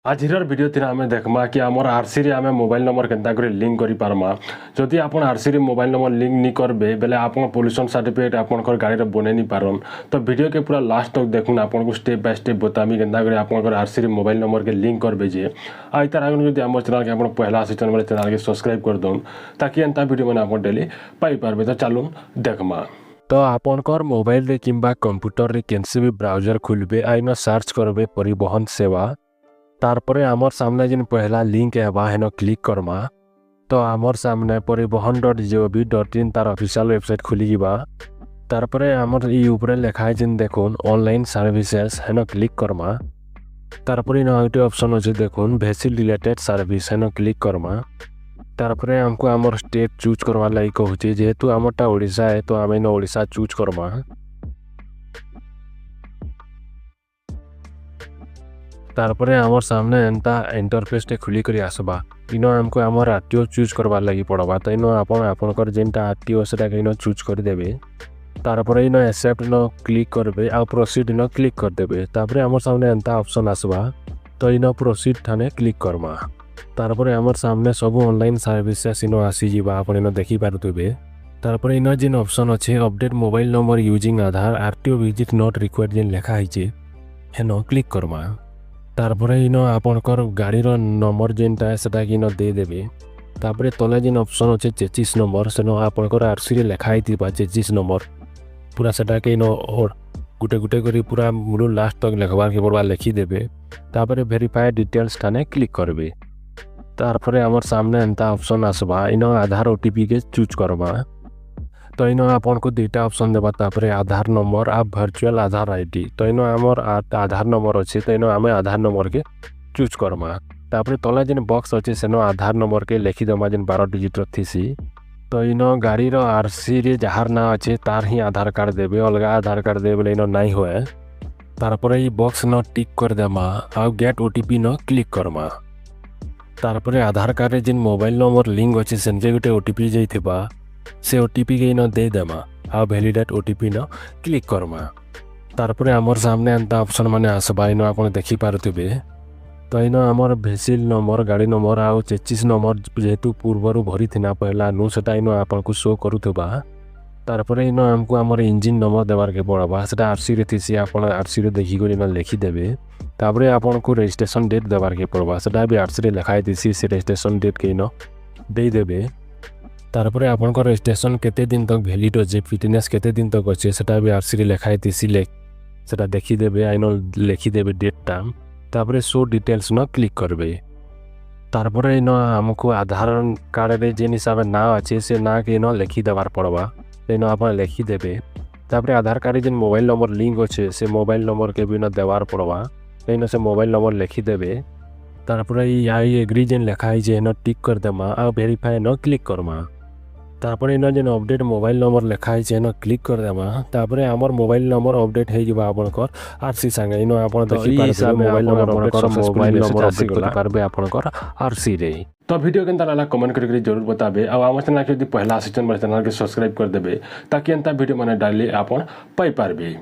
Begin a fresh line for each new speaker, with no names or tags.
आजिर video थी आम देखमा कि आमर आरसी रे आम मोबाइल नंबर केन्ता कर लिंक करि पारमा। जदि आपन आरसी रे मोबाइल नंबर लिंक नहीं करबे बेले आपन पोल्यूशन सर्टिफिकेट आपन गाड़ी रे बने नहीं पारन। तो वीडियो के पूरा लास्ट तक देखुन आपन को स्टेप बाय स्टेप बतामी केन्ता कर आपन आरसी रे मोबाइल नंबर के लिंक करबे जे। आ इतार आगन जदि हमर चैनल के आपन पहला आसिचन बेले चैनल के सब्सक्राइब कर दउन ताकि एंता वीडियो माने आपन डेली पाई पारबे। तो चलुन देखमा। तो आपनकर मोबाइल रे किंबा कंप्यूटर रे केनसे भी ब्राउजर खुलबे आइना सर्च करबे परिवहन सेवा। तारपरे आमर सामने जिन पहला लिंक है हेन क्लिक करमा। तो आमर सामने परिवहन.gov.in तार ऑफिशियल वेबसाइट खुली जीवा। तारपरे आमर ई ऊपर लिखा है जिन देखुन ऑनलाइन सर्विसेज हेन क्लिक करमा। तारपरे इन आउट ऑप्शन अच्छे देखुन वेहिकल रिलेटेड सर्विस हेन क्लिक करमा। तारपरे हमको आमर स्टेट चूज करवा लगी कहूची जेहेतु आमरटा ओडिशा है तो आम इन ओडिशा चूज करमा। तारपरे आमर सामने एंता इंटरफेस टे खुली करी आसबा। इनो हमको आमर आरटीओ चूज करवा लगी पड़वा। तो इनो आपनकर जेनटा आरटीओ सेटा इनो चूज कर देबे। तारपरे इनो एक्सेप्ट नो क्लिक करबे आ प्रोसीड इनो क्लिक कर देबे। तारपरे आमर सामने एंता ऑप्शन आसबा। तो इनो प्रोसीड थाने क्लिक करमा। तारपरे आमर सामने सब ऑनलाइन सर्विसेस इनो आसी जीवा आपन इनो देखि पारुतबे। तारपरे इनो जिन ऑप्शन अछि update mobile number using Aadhaar RTO visit not required जिन लिखा हिचे हेनो क्लिक करमा। तारपरे इनो आपनकर गाड़ी रो नंबर जेनटा है सेटा कि इनो दे देबे। तापरे तले जिन ऑप्शन अच्छे चेचिस नंबर सेनो आपनकर आरसी रे लिखा हिथिबा चेचिस नंबर पूरा सेटा के इनो और गुटे गुटे करी पूरा मुरु लास्ट तक लिखबार के पड़वा लिखि देबे। तापरे वेरीफाई डिटेल्स थाने क्लिक करबे। तारपरे हमर सामने एंता ऑप्शन आसबा इनो आधार ओटीपी के चूज करबा। तो इनो आपन को दुईटा ऑप्शन देबा। तापरे आधार नंबर आ वर्चुअल आधार आईडी। तो इनो हमर आधार नंबर अच्छे तो इनो आमे आधार नंबर के चूज करमा। तापरे तले जिन बॉक्स अच्छे सेनो आधार नंबर के लिखि दमा जिन 12 डिजिट रथिसी। तो इनो गाड़ी रो आरसी रे जहार ना अच्छे तार ही आधार कार्ड देबे अलगा आधार कार्ड देबे इनो नहीं होए। तारपरे ई बॉक्स न टिक कर देमा आ गेट ओटीपी न क्लिक करमा। तारपरे आधार कार्ड रे जिन मोबाइल नंबर लिंक अच्छे सेनजे गुटे ओटीपी जाइथिबा से ओटीपी के इनो दे देमा आ वैलिडेट ओटीपी न क्लिक करमा। तारपरे आमर सामने एंता ऑप्शन माने आसबा इनो आपन देखि पारुतबे। तो इनो आमर वेहिकल नंबर गाड़ी नंबर आ चेचिस नंबर जेहेतु पूर्वरु भरी थिना पहला नु सेटा इनो आपन को शो करूथबा। तारपरे इनो हमको आमर इंजन नंबर देबार के पड़बा सेटा आरसी रे थिसी आपन आरसी रे देखि को इनो लिखि देबे। तापरे आपन को रजिस्ट्रेशन डेट देबार के पड़बा सेटा भी आरसी रे लिखाई दिसी से रजिस्ट्रेशन डेट के इनो दे देबे। तारपरे आपन को रजिस्ट्रेशन केते दिन तक वैलिड अछि फिटनेस केते दिन तक अछि सेटा भी आरसी रे लिखाई दिसी सेटा देखि देबे आइनो लिखि देबे डेट टाइम। तापरे शो डिटेल्स न क्लिक करबे। तारपरे इनो हमको आधार कार्ड रे जेन हिसाब ना अछि से ना के इनो लिखि देबार पड़बा। इनो आपन लिखि देबे। तापरे आधार कार्ड जेन मोबाइल नंबर लिंक अछि से मोबाइल नंबर के भी न देबार पड़बा। इनो से मोबाइल नंबर लिखि देबे। तारपरे आई एग्री जेन लिखा है जे न टिक कर देमा आ वेरीफाई न क्लिक करमा। तारपरे इन जेन अपडेट मोबाइल नंबर लिखा है न क्लिक कर देमा। तारपरे हमर मोबाइल नंबर अपडेट हे जिबा आपनकर आरसी संगे इनो आपन देखि पारबे मोबाइल नंबर आपनकर मोबाइल नंबर अपडेट कर पारबे आपनकर आरसी रे। तो वीडियो केनता लागला कमेंट करके जरूर बताबे। आ हमर चैनल के यदि पहला असिस्टेंट चैनल के सब्सक्राइब कर देबे ताकि एंता वीडियो माने डाली आपन पाई पारबे।